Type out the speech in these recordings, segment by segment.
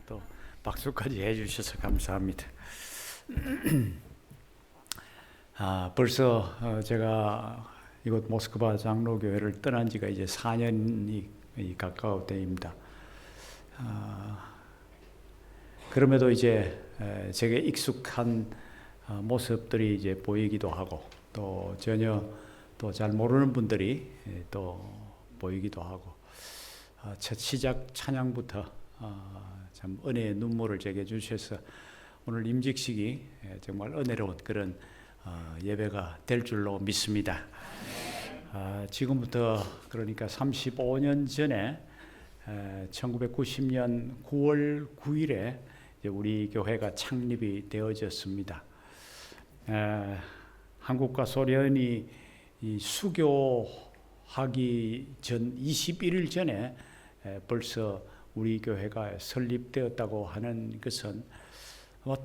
또 박수까지 해주셔서 감사합니다. 벌써 제가 이곳 모스크바 장로교회를 떠난 지가 이제 4년이 가까울 때입니다. 그럼에도 이제 제게 익숙한 모습들이 이제 보이기도 하고, 또 전혀 또 잘 모르는 분들이 또 보이기도 하고, 첫 시작 찬양부터 참 은혜의 눈물을 제게 주셔서 오늘 임직식이 정말 은혜로운 그런 예배가 될 줄로 믿습니다. 지금부터 그러니까 35년 전에 1990년 9월 9일에 우리 교회가 창립이 되어졌습니다. 한국과 소련이 이 수교하기 전 21일 전에 벌써 우리 교회가 설립되었다고 하는 것은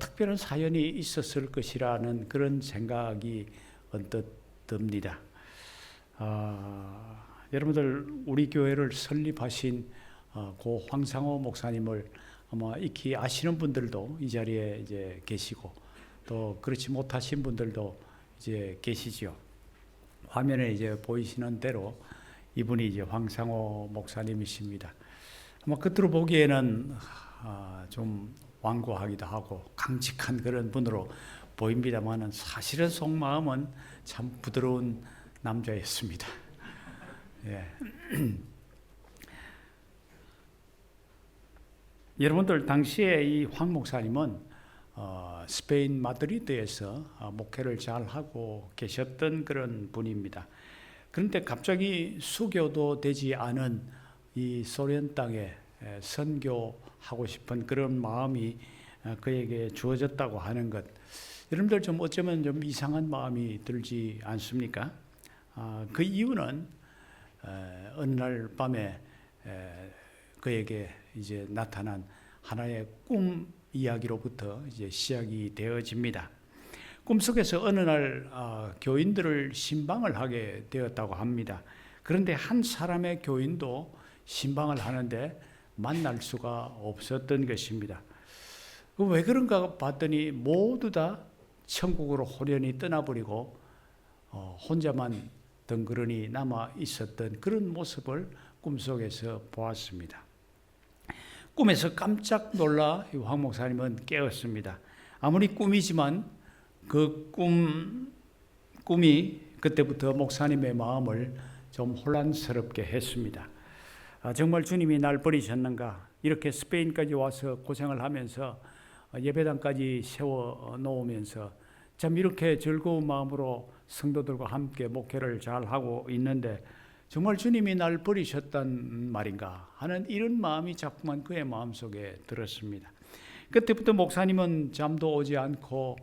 특별한 사연이 있었을 것이라는 그런 생각이 언뜻 듭니다. 여러분들 우리 교회를 설립하신 고 황상호 목사님을 아마 익히 아시는 분들도 이 자리에 이제 계시고, 또 그렇지 못하신 분들도 이제 계시죠. 화면에 이제 보이시는 대로 이분이 이제 황상호 목사님이십니다. 아마 겉으로 보기에는 좀 완고하기도 하고 강직한 그런 분으로 보입니다만은 사실은 속마음은 참 부드러운 남자였습니다. 예. 여러분들 당시에 이 황 목사님은 스페인 마드리드에서 목회를 잘 하고 계셨던 그런 분입니다. 그런데 갑자기 수교도 되지 않은 이 소련 땅에 선교하고 싶은 그런 마음이 그에게 주어졌다고 하는 것, 여러분들 좀 어쩌면 좀 이상한 마음이 들지 않습니까? 그 이유는 어느 날 밤에 그에게 이제 나타난 하나의 꿈 이야기로부터 이제 시작이 되어집니다. 꿈속에서 어느 날 교인들을 신방을 하게 되었다고 합니다. 그런데 한 사람의 교인도 신방을 하는데 만날 수가 없었던 것입니다. 왜 그런가 봤더니 모두 다 천국으로 호련히 떠나버리고 혼자만 덩그러니 남아 있었던 그런 모습을 꿈속에서 보았습니다. 꿈에서 깜짝 놀라 황 목사님은 깨었습니다. 아무리 꿈이지만 그 꿈이 그때부터 목사님의 마음을 좀 혼란스럽게 했습니다. 정말 주님이 날 버리셨는가? 이렇게 스페인까지 와서 고생을 하면서 예배당까지 세워 놓으면서 참 이렇게 즐거운 마음으로 성도들과 함께 목회를 잘 하고 있는데 정말 주님이 날 버리셨단 말인가 하는 이런 마음이 자꾸만 그의 마음속에 들었습니다. 그때부터 목사님은 잠도 오지 않고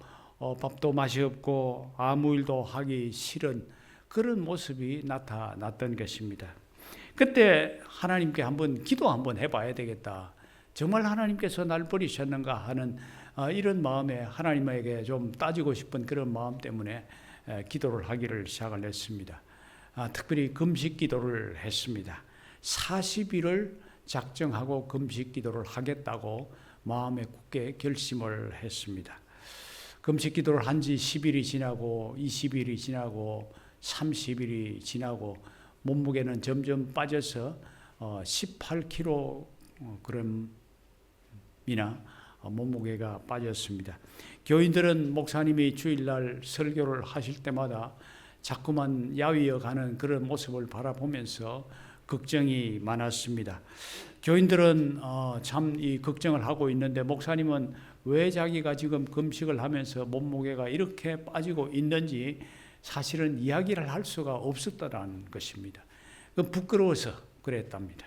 밥도 맛이 없고 아무 일도 하기 싫은 그런 모습이 나타났던 것입니다. 그때 하나님께 기도 한번 해봐야 되겠다. 정말 하나님께서 날 버리셨는가 하는 이런 마음에 하나님에게 좀 따지고 싶은 그런 마음 때문에 기도를 하기를 시작을 했습니다. 특별히 금식 기도를 했습니다. 40일을 작정하고 금식 기도를 하겠다고 마음에 굳게 결심을 했습니다. 금식 기도를 한 지 10일이 지나고 20일이 지나고 30일이 지나고 몸무게는 점점 빠져서 18kg이나 몸무게가 빠졌습니다. 교인들은 목사님이 주일날 설교를 하실 때마다 자꾸만 야위어 가는 그런 모습을 바라보면서 걱정이 많았습니다. 교인들은 참 이 걱정을 하고 있는데 목사님은 왜 자기가 지금 금식을 하면서 몸무게가 이렇게 빠지고 있는지 사실은 이야기를 할 수가 없었다는 것입니다. 부끄러워서 그랬답니다.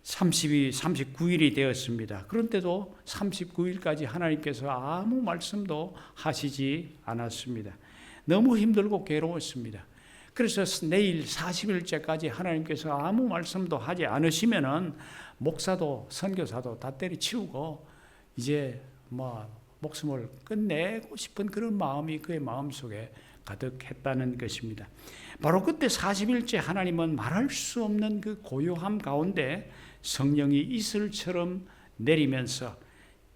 39일이 되었습니다. 그런데도 39일까지 하나님께서 아무 말씀도 하시지 않았습니다. 너무 힘들고 괴로웠습니다. 그래서 내일 40일째까지 하나님께서 아무 말씀도 하지 않으시면은 목사도 선교사도 다 때려치우고 이제 목숨을 끝내고 싶은 그런 마음이 그의 마음속에 가득했다는 것입니다. 바로 그때 40일째 하나님은 말할 수 없는 그 고요함 가운데 성령이 이슬처럼 내리면서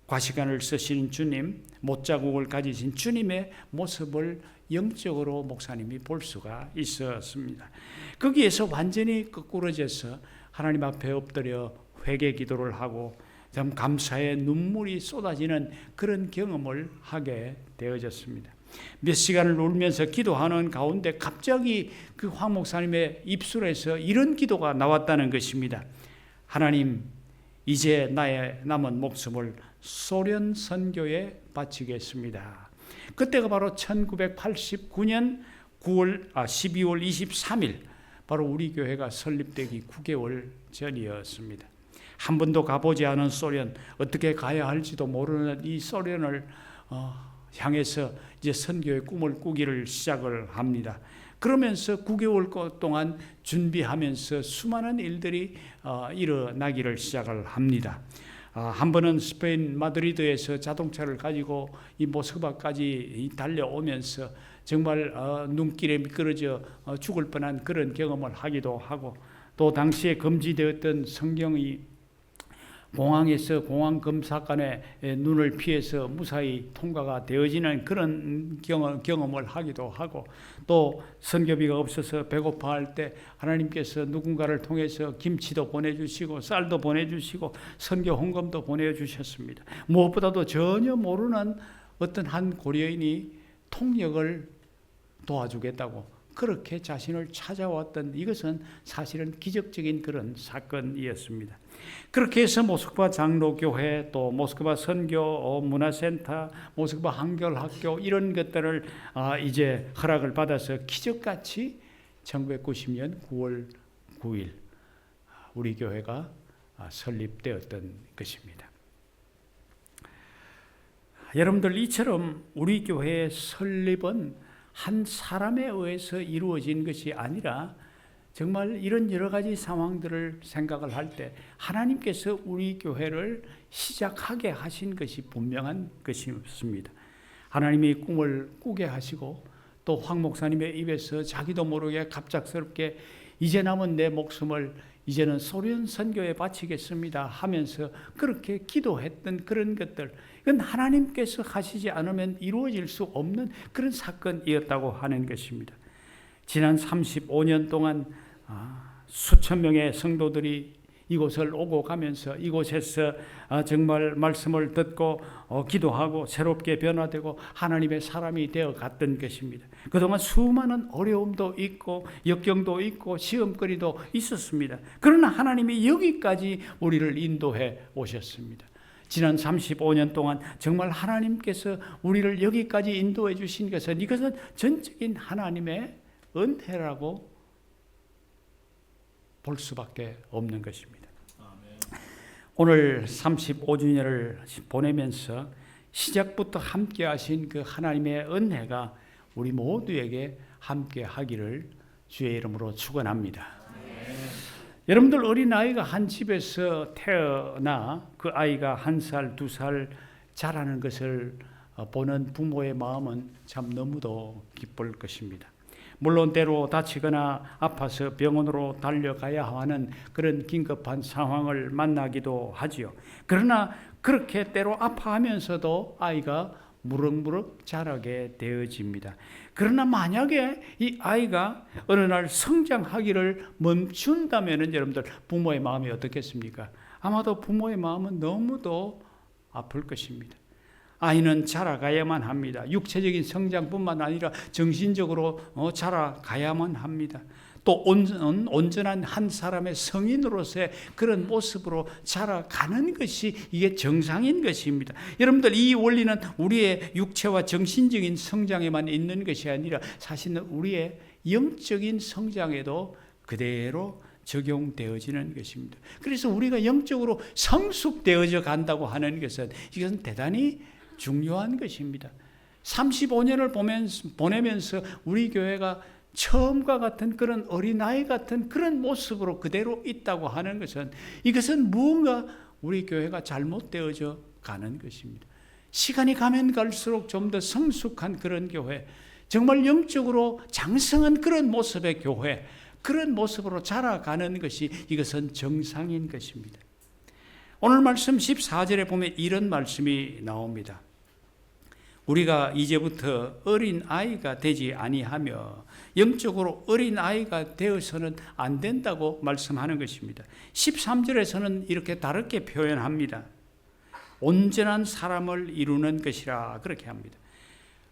과시간을 쓰시는 주님, 못자국을 가지신 주님의 모습을 영적으로 목사님이 볼 수가 있었습니다. 거기에서 완전히 거꾸러져서 하나님 앞에 엎드려 회개 기도를 하고 참 감사의 눈물이 쏟아지는 그런 경험을 하게 되어졌습니다. 몇 시간을 울면서 기도하는 가운데 갑자기 그 황 목사님의 입술에서 이런 기도가 나왔다는 것입니다. 하나님, 이제 나의 남은 목숨을 소련 선교에 바치겠습니다. 그때가 바로 1989년 12월 23일, 바로 우리 교회가 설립되기 9개월 전이었습니다. 한 번도 가보지 않은 소련, 어떻게 가야 할지도 모르는 이 소련을 향해서 이제 선교의 꿈을 꾸기를 시작을 합니다. 그러면서 9개월 동안 준비하면서 수많은 일들이 일어나기를 시작을 합니다. 한 번은 스페인 마드리드에서 자동차를 가지고 이 모스크바까지 달려오면서 정말 눈길에 미끄러져 죽을 뻔한 그런 경험을 하기도 하고, 또 당시에 금지되었던 성경이 공항에서 공항 검사관의 눈을 피해서 무사히 통과가 되어지는 그런 경험을 하기도 하고, 또 선교비가 없어서 배고파할 때 하나님께서 누군가를 통해서 김치도 보내주시고 쌀도 보내주시고 선교 헌금도 보내주셨습니다. 무엇보다도 전혀 모르는 어떤 한 고려인이 통역을 도와주겠다고 그렇게 자신을 찾아왔던, 이것은 사실은 기적적인 그런 사건이었습니다. 그렇게 해서 모스크바 장로교회, 또 모스크바 선교 문화센터, 모스크바 한결학교, 이런 것들을 이제 허락을 받아서 기적같이 1990년 9월 9일 우리 교회가 설립되었던 것입니다. 여러분들, 이처럼 우리 교회의 설립은 한 사람에 의해서 이루어진 것이 아니라 정말 이런 여러 가지 상황들을 생각을 할 때 하나님께서 우리 교회를 시작하게 하신 것이 분명한 것이었습니다. 하나님이 꿈을 꾸게 하시고, 또 황 목사님의 입에서 자기도 모르게 갑작스럽게 이제 남은 내 목숨을 이제는 소련 선교에 바치겠습니다 하면서 그렇게 기도했던 그런 것들, 이건 하나님께서 하시지 않으면 이루어질 수 없는 그런 사건이었다고 하는 것입니다. 지난 35년 동안 수천 명의 성도들이 이곳을 오고 가면서 이곳에서 정말 말씀을 듣고 기도하고 새롭게 변화되고 하나님의 사람이 되어 갔던 것입니다. 그동안 수많은 어려움도 있고 역경도 있고 시험거리도 있었습니다. 그러나 하나님이 여기까지 우리를 인도해 오셨습니다. 지난 35년 동안 정말 하나님께서 우리를 여기까지 인도해 주신 것은, 이것은 전적인 하나님의 은혜라고 볼 수밖에 없는 것입니다. 오늘 35주년을 보내면서 시작부터 함께 하신 그 하나님의 은혜가 우리 모두에게 함께 하기를 주의 이름으로 축원합니다. 여러분들, 어린아이가 한 집에서 태어나 그 아이가 1살, 2살 자라는 것을 보는 부모의 마음은 참 너무도 기쁠 것입니다. 물론 때로 다치거나 아파서 병원으로 달려가야 하는 그런 긴급한 상황을 만나기도 하지요. 그러나 그렇게 때로 아파하면서도 아이가 무럭무럭 자라게 되어집니다. 그러나 만약에 이 아이가 어느 날 성장하기를 멈춘다면 여러분들, 부모의 마음이 어떻겠습니까? 아마도 부모의 마음은 너무도 아플 것입니다. 아이는 자라가야만 합니다. 육체적인 성장뿐만 아니라 정신적으로 자라가야만 합니다. 또 온전한 한 사람의 성인으로서의 그런 모습으로 자라가는 것이 이게 정상인 것입니다. 여러분들, 이 원리는 우리의 육체와 정신적인 성장에만 있는 것이 아니라 사실은 우리의 영적인 성장에도 그대로 적용되어지는 것입니다. 그래서 우리가 영적으로 성숙되어져 간다고 하는 것은, 이것은 대단히 중요한 것입니다. 35년을 보내면서 우리 교회가 처음과 같은 그런 어린아이 같은 그런 모습으로 그대로 있다고 하는 것은, 이것은 무언가 우리 교회가 잘못되어져 가는 것입니다. 시간이 가면 갈수록 좀 더 성숙한 그런 교회, 정말 영적으로 장성한 그런 모습의 교회, 그런 모습으로 자라가는 것이 이것은 정상인 것입니다. 오늘 말씀 14절에 보면 이런 말씀이 나옵니다. 우리가 이제부터 어린 아이가 되지 아니하며 영적으로 어린 아이가 되어서는 안 된다고 말씀하는 것입니다. 13절에서는 이렇게 다르게 표현합니다. 온전한 사람을 이루는 것이라 그렇게 합니다.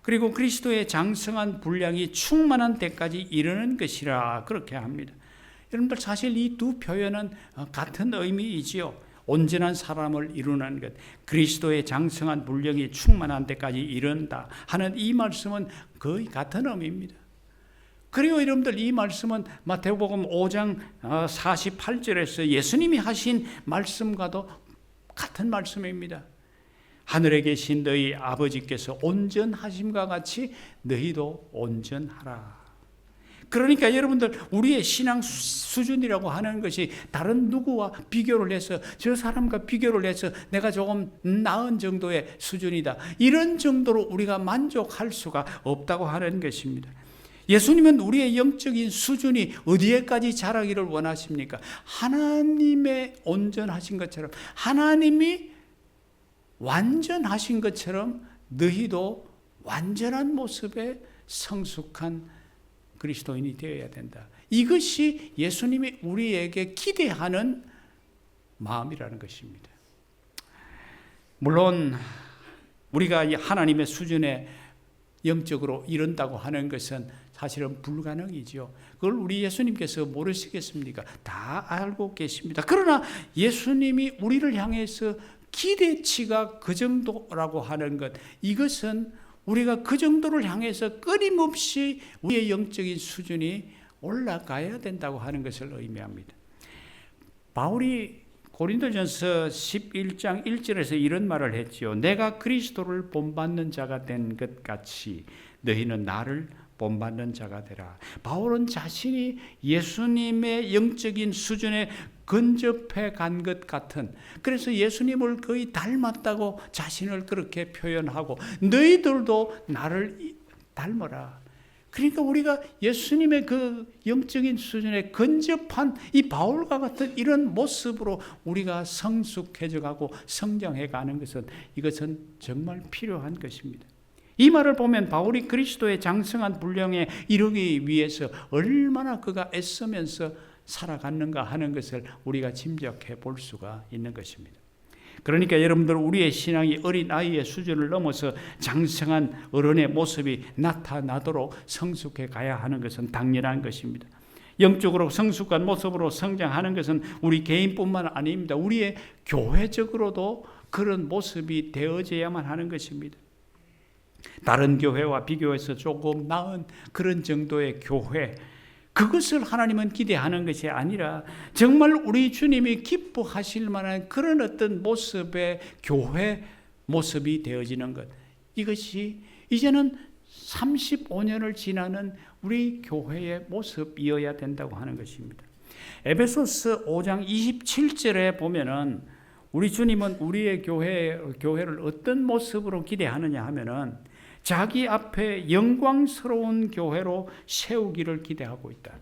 그리고 그리스도의 장성한 분량이 충만한 때까지 이르는 것이라 그렇게 합니다. 여러분들 사실 이 두 표현은 같은 의미이지요. 온전한 사람을 이루는 것, 그리스도의 장성한 분량이 충만한 데까지 이른다 하는 이 말씀은 거의 같은 의미입니다. 그리고 여러분들 이 말씀은 마태복음 5장 48절에서 예수님이 하신 말씀과도 같은 말씀입니다. 하늘에 계신 너희 아버지께서 온전하심과 같이 너희도 온전하라. 그러니까 여러분들 우리의 신앙 수준이라고 하는 것이 다른 누구와 비교를 해서 저 사람과 비교를 해서 내가 조금 나은 정도의 수준이다, 이런 정도로 우리가 만족할 수가 없다고 하는 것입니다. 예수님은 우리의 영적인 수준이 어디에까지 자라기를 원하십니까? 하나님의 온전하신 것처럼, 하나님이 완전하신 것처럼 너희도 완전한 모습의 성숙한 그리스도인이 되어야 된다. 이것이 예수님이 우리에게 기대하는 마음이라는 것입니다. 물론 우리가 하나님의 수준에 영적으로 이른다고 하는 것은 사실은 불가능이죠. 그걸 우리 예수님께서 모르시겠습니까? 다 알고 계십니다. 그러나 예수님이 우리를 향해서 기대치가 그 정도라고 하는 것, 이것은 우리가 그 정도를 향해서 끊임없이 우리의 영적인 수준이 올라가야 된다고 하는 것을 의미합니다. 바울이 고린도전서 11장 1절에서 이런 말을 했지요. 내가 그리스도를 본받는 자가 된 것 같이 너희는 나를 본받는 자가 되라. 바울은 자신이 예수님의 영적인 수준에 근접해 간 것 같은, 그래서 예수님을 거의 닮았다고 자신을 그렇게 표현하고 너희들도 나를 닮아라. 그러니까 우리가 예수님의 그 영적인 수준에 근접한 이 바울과 같은 이런 모습으로 우리가 성숙해져 가고 성장해 가는 것은, 이것은 정말 필요한 것입니다. 이 말을 보면 바울이 그리스도의 장성한 분량에 이르기 위해서 얼마나 그가 애쓰면서 살아갔는가 하는 것을 우리가 짐작해 볼 수가 있는 것입니다. 그러니까 여러분들 우리의 신앙이 어린아이의 수준을 넘어서 장성한 어른의 모습이 나타나도록 성숙해 가야 하는 것은 당연한 것입니다. 영적으로 성숙한 모습으로 성장하는 것은 우리 개인뿐만 아닙니다. 우리의 교회적으로도 그런 모습이 되어져야만 하는 것입니다. 다른 교회와 비교해서 조금 나은 그런 정도의 교회, 그것을 하나님은 기대하는 것이 아니라 정말 우리 주님이 기뻐하실 만한 그런 어떤 모습의 교회 모습이 되어지는 것, 이것이 이제는 35년을 지나는 우리 교회의 모습이어야 된다고 하는 것입니다. 에베소서 5장 27절에 보면은 우리 주님은 우리의 교회를 어떤 모습으로 기대하느냐 하면은 자기 앞에 영광스러운 교회로 세우기를 기대하고 있다.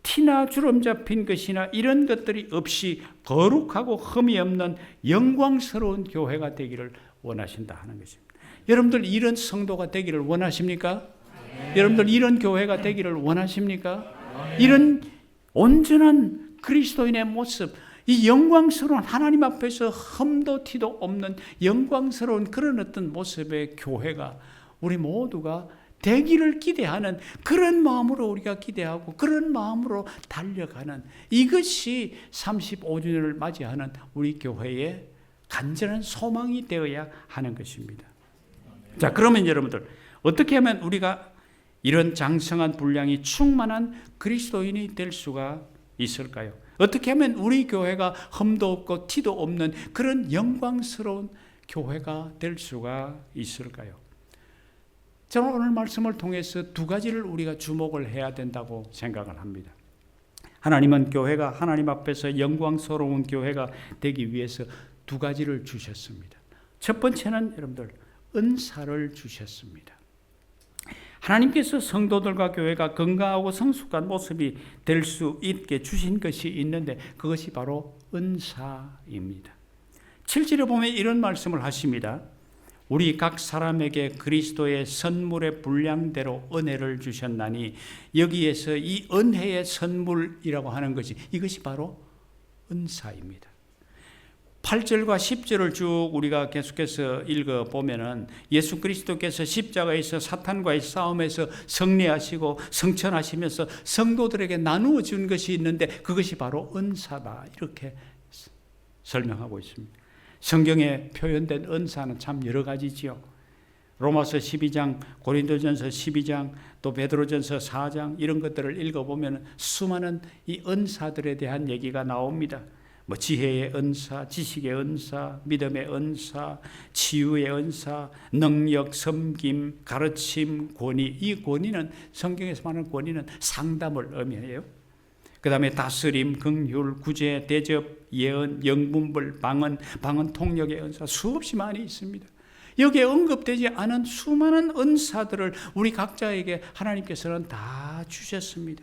티나 주름 잡힌 것이나 이런 것들이 없이 거룩하고 흠이 없는 영광스러운 교회가 되기를 원하신다 하는 것입니다. 여러분들 이런 성도가 되기를 원하십니까? 여러분들 이런 교회가 되기를 원하십니까? 이런 온전한 그리스도인의 모습, 이 영광스러운 하나님 앞에서 흠도 티도 없는 영광스러운 그런 어떤 모습의 교회가 우리 모두가 되기를 기대하는 그런 마음으로 우리가 기대하고 그런 마음으로 달려가는, 이것이 35주년을 맞이하는 우리 교회의 간절한 소망이 되어야 하는 것입니다. 자, 그러면 여러분들 어떻게 하면 우리가 이런 장성한 분량이 충만한 그리스도인이 될 수가 있을까요? 어떻게 하면 우리 교회가 흠도 없고 티도 없는 그런 영광스러운 교회가 될 수가 있을까요? 저는 오늘 말씀을 통해서 두 가지를 우리가 주목을 해야 된다고 생각을 합니다. 하나님은 교회가 하나님 앞에서 영광스러운 교회가 되기 위해서 두 가지를 주셨습니다. 첫 번째는 여러분들 은사를 주셨습니다. 하나님께서 성도들과 교회가 건강하고 성숙한 모습이 될 수 있게 주신 것이 있는데 그것이 바로 은사입니다. 7절에 보면 이런 말씀을 하십니다. 우리 각 사람에게 그리스도의 선물의 분량대로 은혜를 주셨나니, 여기에서 이 은혜의 선물이라고 하는 것이, 이것이 바로 은사입니다. 8절과 10절을 쭉 우리가 계속해서 읽어보면은 예수 그리스도께서 십자가에서 사탄과의 싸움에서 승리하시고 성천하시면서 성도들에게 나누어 준 것이 있는데 그것이 바로 은사다, 이렇게 설명하고 있습니다. 성경에 표현된 은사는 참 여러 가지지요. 로마서 12장, 고린도전서 12장, 또 베드로전서 4장, 이런 것들을 읽어보면 수많은 이 은사들에 대한 얘기가 나옵니다. 뭐 지혜의 은사, 지식의 은사, 믿음의 은사, 치유의 은사, 능력, 섬김, 가르침, 권위. 이 권위는, 성경에서 말하는 권위는 상담을 의미해요. 그 다음에 다스림, 긍휼, 구제, 대접, 예언, 영분별, 방언 통역의 은사, 수없이 많이 있습니다. 여기에 언급되지 않은 수많은 은사들을 우리 각자에게 하나님께서는 다 주셨습니다.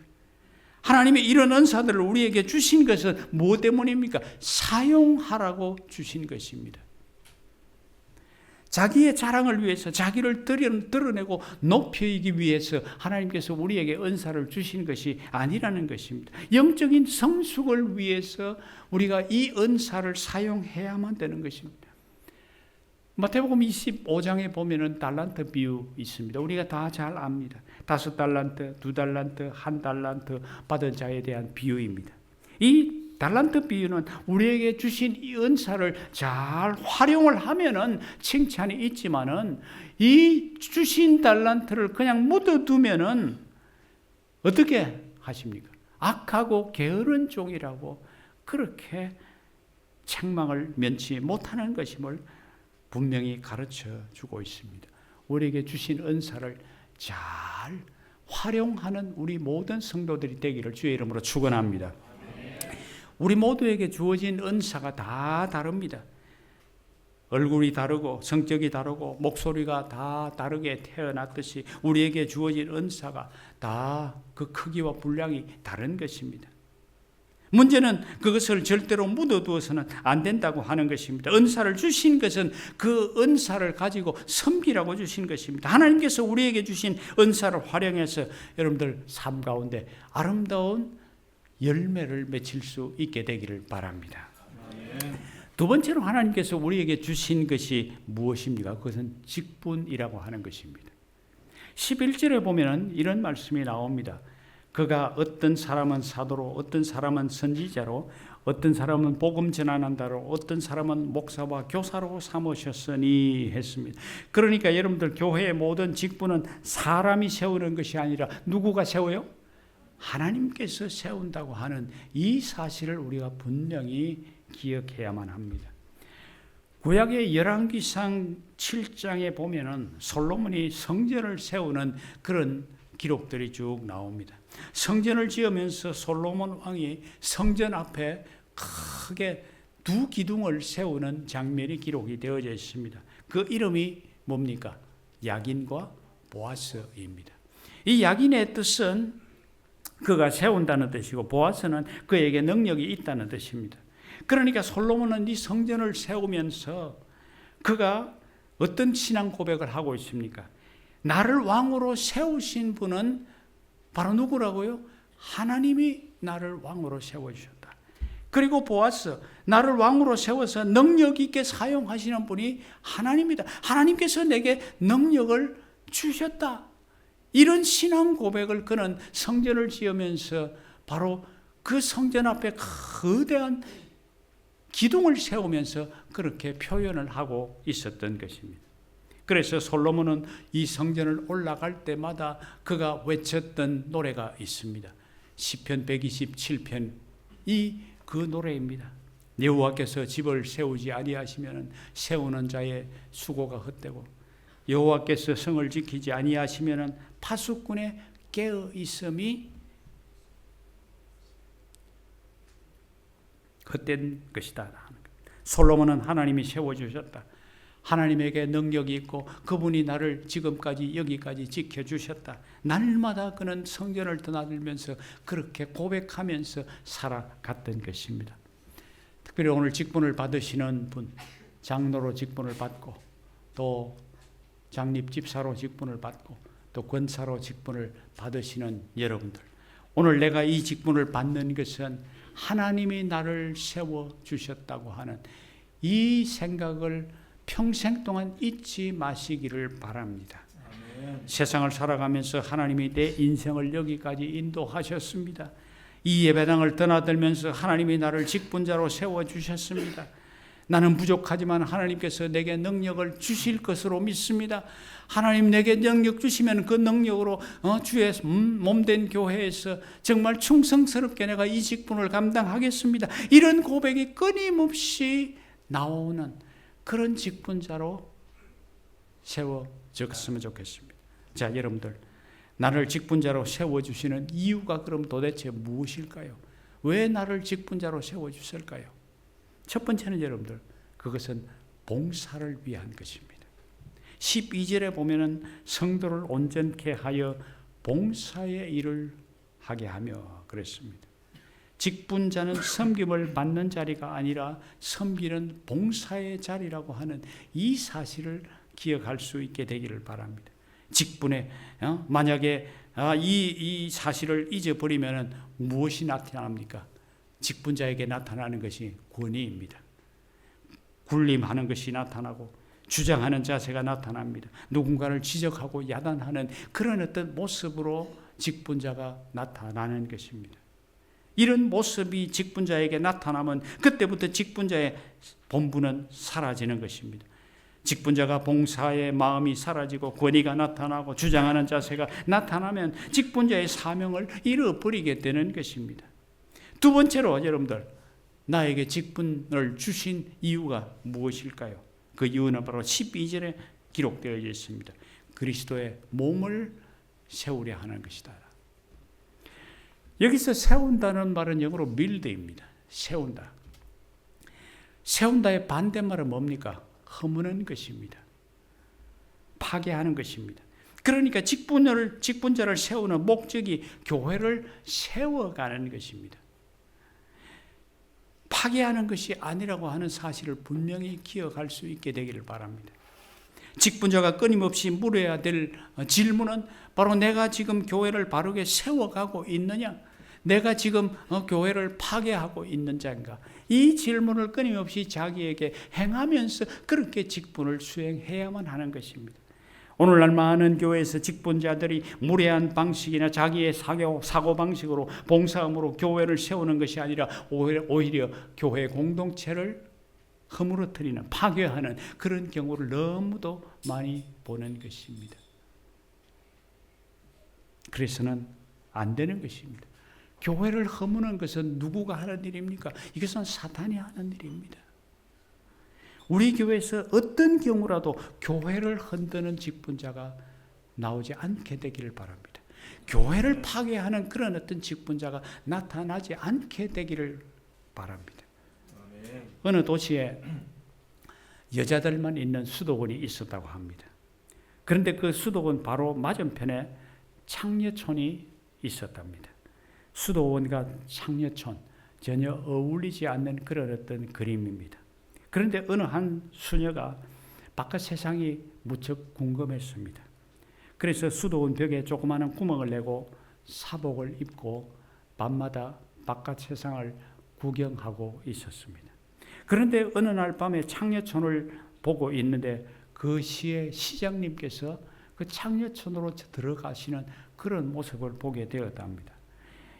하나님이 이런 은사들을 우리에게 주신 것은 뭐 때문입니까? 사용하라고 주신 것입니다. 자기의 자랑을 위해서, 자기를 드러내고 높이기 위해서 하나님께서 우리에게 은사를 주신 것이 아니라는 것입니다. 영적인 성숙을 위해서 우리가 이 은사를 사용해야만 되는 것입니다. 마태복음 25장에 보면은 달란트 비유 있습니다. 우리가 다 잘 압니다. 5달란트, 2달란트, 1달란트 받은 자에 대한 비유입니다. 이 달란트 비유는 우리에게 주신 이 은사를 잘 활용을 하면은 칭찬이 있지만은, 이 주신 달란트를 그냥 묻어두면은 어떻게 하십니까? 악하고 게으른 종이라고 그렇게 책망을 면치 못하는 것임을 분명히 가르쳐 주고 있습니다. 우리에게 주신 은사를 잘 활용하는 우리 모든 성도들이 되기를 주의 이름으로 축원합니다. 우리 모두에게 주어진 은사가 다 다릅니다. 얼굴이 다르고 성격이 다르고 목소리가 다 다르게 태어났듯이 우리에게 주어진 은사가 다 그 크기와 분량이 다른 것입니다. 문제는 그것을 절대로 묻어두어서는 안 된다고 하는 것입니다. 은사를 주신 것은 그 은사를 가지고 섬기라고 주신 것입니다. 하나님께서 우리에게 주신 은사를 활용해서 여러분들 삶 가운데 아름다운 열매를 맺힐 수 있게 되기를 바랍니다. 두 번째로 하나님께서 우리에게 주신 것이 무엇입니까? 그것은 직분이라고 하는 것입니다. 11절에 보면 이런 말씀이 나옵니다. 그가 어떤 사람은 사도로, 어떤 사람은 선지자로, 어떤 사람은 복음 전환한다로, 어떤 사람은 목사와 교사로 삼으셨으니 했습니다. 그러니까 여러분들, 교회의 모든 직분은 사람이 세우는 것이 아니라 누구가 세워요? 하나님께서 세운다고 하는 이 사실을 우리가 분명히 기억해야만 합니다. 구약의 열왕기상 7장에 보면은 솔로몬이 성전을 세우는 그런 기록들이 쭉 나옵니다. 성전을 지으면서 솔로몬 왕이 성전 앞에 크게 두 기둥을 세우는 장면이 기록이 되어져 있습니다. 그 이름이 뭡니까? 야긴과 보아스입니다. 이 야긴의 뜻은 그가 세운다는 뜻이고, 보아스는 그에게 능력이 있다는 뜻입니다. 그러니까 솔로몬은 이 성전을 세우면서 그가 어떤 신앙 고백을 하고 있습니까? 나를 왕으로 세우신 분은 바로 누구라고요? 하나님이 나를 왕으로 세워주셨다. 그리고 보아스, 나를 왕으로 세워서 능력 있게 사용하시는 분이 하나님이다. 하나님께서 내게 능력을 주셨다. 이런 신앙 고백을 그는 성전을 지으면서 바로 그 성전 앞에 거대한 기둥을 세우면서 그렇게 표현을 하고 있었던 것입니다. 그래서 솔로몬은 이 성전을 올라갈 때마다 그가 외쳤던 노래가 있습니다. 시편 127편, 그 노래입니다. 여호와께서 집을 세우지 아니하시면 세우는 자의 수고가 헛되고, 여호와께서 성을 지키지 아니하시면 파수꾼의 깨어 있음이 헛된 것이다. 솔로몬은 하나님이 세워주셨다. 하나님에게 능력이 있고 그분이 나를 지금까지 여기까지 지켜주셨다. 날마다 그는 성전을 드나들면서 그렇게 고백하면서 살아갔던 것입니다. 그리고 오늘 직분을 받으시는 분, 장로로 직분을 받고 또 장립 집사로 직분을 받고 또 권사로 직분을 받으시는 여러분들, 오늘 내가 이 직분을 받는 것은 하나님이 나를 세워주셨다고 하는 이 생각을 평생 동안 잊지 마시기를 바랍니다. 아멘. 세상을 살아가면서 하나님이 내 인생을 여기까지 인도하셨습니다. 이 예배당을 떠나들면서 하나님이 나를 직분자로 세워주셨습니다. 나는 부족하지만 하나님께서 내게 능력을 주실 것으로 믿습니다. 하나님 내게 능력 주시면 그 능력으로 주의 몸된 교회에서 정말 충성스럽게 내가 이 직분을 감당하겠습니다. 이런 고백이 끊임없이 나오는 그런 직분자로 세워졌으면 좋겠습니다. 자, 여러분들, 나를 직분자로 세워주시는 이유가 그럼 도대체 무엇일까요? 왜 나를 직분자로 세워주실까요? 첫 번째는 여러분들, 그것은 봉사를 위한 것입니다. 12절에 보면은 성도를 온전케 하여 봉사의 일을 하게 하며 그랬습니다. 직분자는 섬김을 받는 자리가 아니라 섬기는 봉사의 자리라고 하는 이 사실을 기억할 수 있게 되기를 바랍니다. 직분에 만약에 이 사실을 잊어버리면 무엇이 나타납니까? 직분자에게 나타나는 것이 권위입니다. 군림하는 것이 나타나고 주장하는 자세가 나타납니다. 누군가를 지적하고 야단하는 그런 어떤 모습으로 직분자가 나타나는 것입니다. 이런 모습이 직분자에게 나타나면 그때부터 직분자의 본분은 사라지는 것입니다. 직분자가 봉사의 마음이 사라지고 권위가 나타나고 주장하는 자세가 나타나면 직분자의 사명을 잃어버리게 되는 것입니다. 두 번째로 여러분들, 나에게 직분을 주신 이유가 무엇일까요? 그 이유는 바로 12절에 기록되어 있습니다. 그리스도의 몸을 세우려 하는 것이다. 여기서 세운다는 말은 영어로 build입니다. 세운다. 세운다의 반대말은 뭡니까? 허무는 것입니다. 파괴하는 것입니다. 그러니까 직분자를 세우는 목적이 교회를 세워가는 것입니다. 파괴하는 것이 아니라고 하는 사실을 분명히 기억할 수 있게 되기를 바랍니다. 직분자가 끊임없이 물어야 될 질문은 바로 내가 지금 교회를 바르게 세워가고 있느냐? 내가 지금 교회를 파괴하고 있는 자인가? 이 질문을 끊임없이 자기에게 행하면서 그렇게 직분을 수행해야만 하는 것입니다. 오늘날 많은 교회에서 직분자들이 무례한 방식이나 자기의 사고방식으로 봉사함으로 교회를 세우는 것이 아니라 오히려 교회 공동체를 허물어뜨리는, 파괴하는 그런 경우를 너무도 많이 보는 것입니다. 그래서는 안 되는 것입니다. 교회를 허무는 것은 누구가 하는 일입니까? 이것은 사탄이 하는 일입니다. 우리 교회에서 어떤 경우라도 교회를 흔드는 직분자가 나오지 않게 되기를 바랍니다. 교회를 파괴하는 그런 어떤 직분자가 나타나지 않게 되기를 바랍니다. 어느 도시에 여자들만 있는 수도원이 있었다고 합니다. 그런데 그 수도원 바로 맞은편에 창녀촌이 있었답니다. 수도원과 창녀촌 전혀 어울리지 않는 그런 어떤 그림입니다. 그런데 어느 한 수녀가 바깥 세상이 무척 궁금했습니다. 그래서 수도원 벽에 조그마한 구멍을 내고 사복을 입고 밤마다 바깥 세상을 구경하고 있었습니다. 그런데 어느 날 밤에 창녀촌을 보고 있는데 그 시의 시장님께서 그 창녀촌으로 들어가시는 그런 모습을 보게 되었답니다.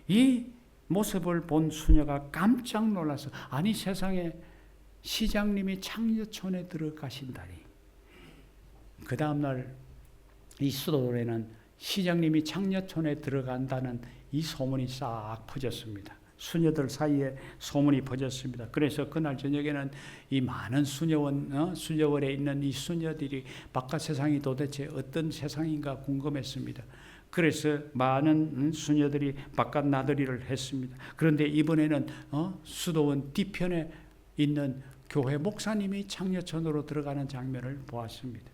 이 모습을 본 수녀가 깜짝 놀라서, 아니 세상에 시장님이 창녀촌에 들어가신다니. 그 다음날 이 수도원에는 시장님이 창녀촌에 들어간다는 이 소문이 싹 퍼졌습니다. 수녀들 사이에 소문이 퍼졌습니다. 그래서 그날 저녁에는 이 많은 수녀원에 있는 이 수녀들이 바깥 세상이 도대체 어떤 세상인가 궁금했습니다. 그래서 많은 수녀들이 바깥 나들이를 했습니다. 그런데 이번에는 수도원 뒤편에 있는 교회 목사님이 창녀촌으로 들어가는 장면을 보았습니다.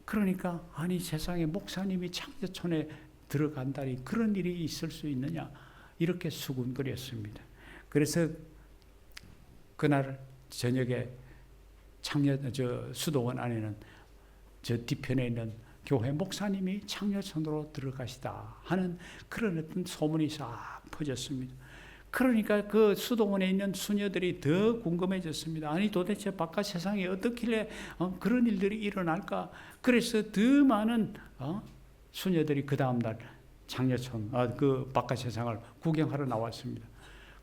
그러니까 아니 세상에 목사님이 창녀촌에 들어간다니 그런 일이 있을 수 있느냐, 이렇게 수군거렸습니다. 그래서 그날 저녁에 수도원 안에는 저 뒤편에 있는 교회 목사님이 창녀촌으로 들어가시다 하는 그런 어떤 소문이 싹 퍼졌습니다. 그러니까 그 수도원에 있는 수녀들이 더 궁금해졌습니다. 아니 도대체 바깥 세상에 어떻길래 그런 일들이 일어날까? 그래서 더 많은 수녀들이 그 다음날 창녀촌 그 바깥 세상을 구경하러 나왔습니다.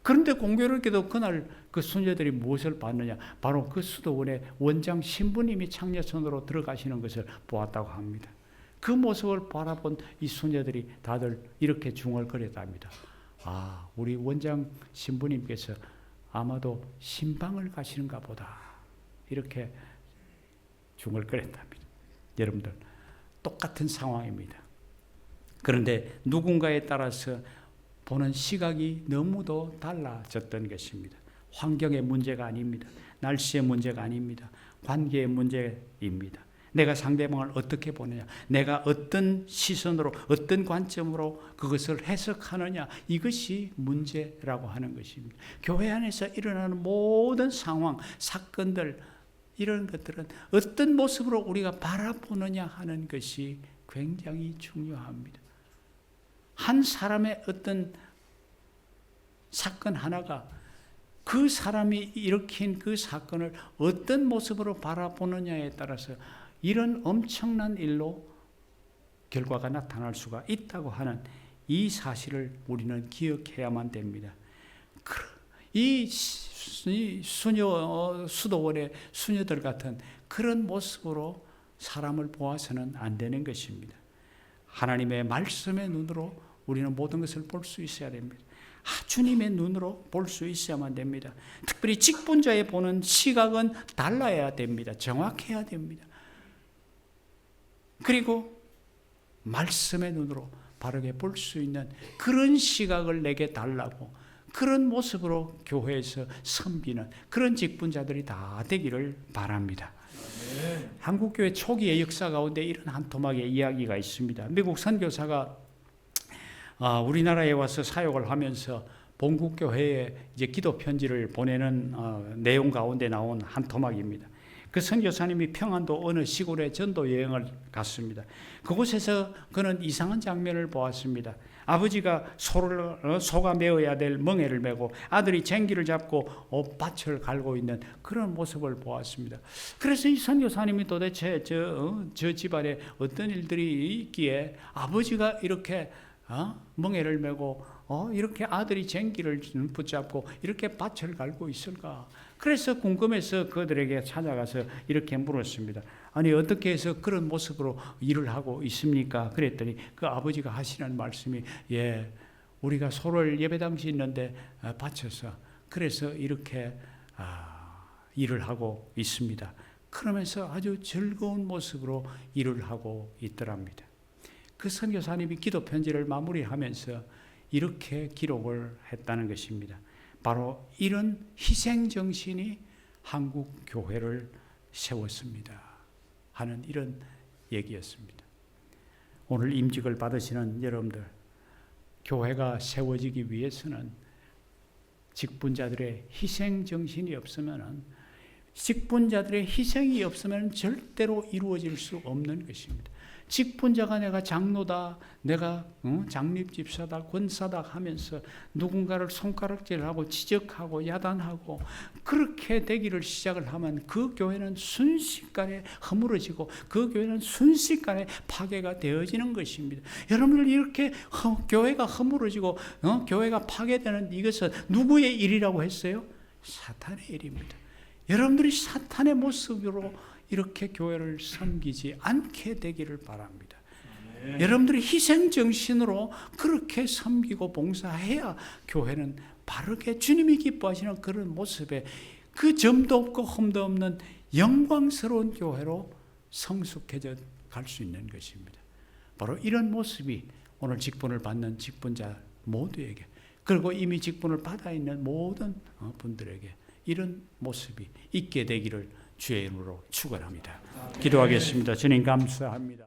그런데 공교롭게도 그날 그 수녀들이 무엇을 봤느냐? 바로 그 수도원의 원장 신부님이 창녀촌으로 들어가시는 것을 보았다고 합니다. 그 모습을 바라본 이 수녀들이 다들 이렇게 중얼거렸답니다. 아, 우리 원장 신부님께서 아마도 신방을 가시는가 보다. 이렇게 중얼거렸답니다. 여러분들, 똑같은 상황입니다. 그런데 누군가에 따라서 보는 시각이 너무도 달라졌던 것입니다. 환경의 문제가 아닙니다. 날씨의 문제가 아닙니다. 관계의 문제입니다. 내가 상대방을 어떻게 보느냐, 내가 어떤 시선으로, 어떤 관점으로 그것을 해석하느냐, 이것이 문제라고 하는 것입니다. 교회 안에서 일어나는 모든 상황, 사건들, 이런 것들은 어떤 모습으로 우리가 바라보느냐 하는 것이 굉장히 중요합니다. 한 사람의 어떤 사건 하나가 그 사람이 일으킨 그 사건을 어떤 모습으로 바라보느냐에 따라서 이런 엄청난 일로 결과가 나타날 수가 있다고 하는 이 사실을 우리는 기억해야만 됩니다. 이 수도원의 수녀들 같은 그런 모습으로 사람을 보아서는 안 되는 것입니다. 하나님의 말씀의 눈으로 우리는 모든 것을 볼 수 있어야 됩니다. 주님의 눈으로 볼 수 있어야만 됩니다. 특별히 직분자의 보는 시각은 달라야 됩니다. 정확해야 됩니다. 그리고 말씀의 눈으로 바르게 볼 수 있는 그런 시각을 내게 달라고, 그런 모습으로 교회에서 섬기는 그런 직분자들이 다 되기를 바랍니다. 네. 한국교회 초기의 역사 가운데 이런 한 토막의 이야기가 있습니다. 미국 선교사가 우리나라에 와서 사역을 하면서 본국교회에 이제 기도 편지를 보내는 내용 가운데 나온 한 토막입니다. 그 선교사님이 평안도 어느 시골에 전도 여행을 갔습니다. 그곳에서 그는 이상한 장면을 보았습니다. 아버지가 소가 메어야 될 멍에를 메고 아들이 쟁기를 잡고 밭을 갈고 있는 그런 모습을 보았습니다. 그래서 이 선교사님이 도대체 저 집안에 어떤 일들이 있기에 아버지가 이렇게 멍에를 메고 이렇게 아들이 쟁기를 붙잡고 이렇게 밭을 갈고 있을까? 그래서 궁금해서 그들에게 찾아가서 이렇게 물었습니다. 아니 어떻게 해서 그런 모습으로 일을 하고 있습니까? 그랬더니 그 아버지가 하시는 말씀이 우리가 소를 예배당 짓는데 바쳐서 그래서 이렇게 일을 하고 있습니다. 그러면서 아주 즐거운 모습으로 일을 하고 있더랍니다. 그 선교사님이 기도 편지를 마무리하면서 이렇게 기록을 했다는 것입니다. 바로 이런 희생 정신이 한국 교회를 세웠습니다 하는 이런 얘기였습니다. 오늘 임직을 받으시는 여러분들, 교회가 세워지기 위해서는 직분자들의 희생 정신이 없으면, 직분자들의 희생이 없으면 절대로 이루어질 수 없는 것입니다. 직분자가 내가 장로다, 내가 장립집사다, 권사다 하면서 누군가를 손가락질하고 지적하고 야단하고 그렇게 되기를 시작을 하면 그 교회는 순식간에 허물어지고 그 교회는 순식간에 파괴가 되어지는 것입니다. 여러분들 이렇게 교회가 허물어지고 교회가 파괴되는 이것은 누구의 일이라고 했어요? 사탄의 일입니다. 여러분들이 사탄의 모습으로 이렇게 교회를 섬기지 않게 되기를 바랍니다. 네. 여러분들이 희생정신으로 그렇게 섬기고 봉사해야 교회는 바르게 주님이 기뻐하시는 그런 모습에 그 점도 없고 흠도 없는 영광스러운 교회로 성숙해져 갈 수 있는 것입니다. 바로 이런 모습이 오늘 직분을 받는 직분자 모두에게, 그리고 이미 직분을 받아 있는 모든 분들에게 이런 모습이 있게 되기를 주의 이름으로 축원합니다. 기도하겠습니다. 주님 감사합니다.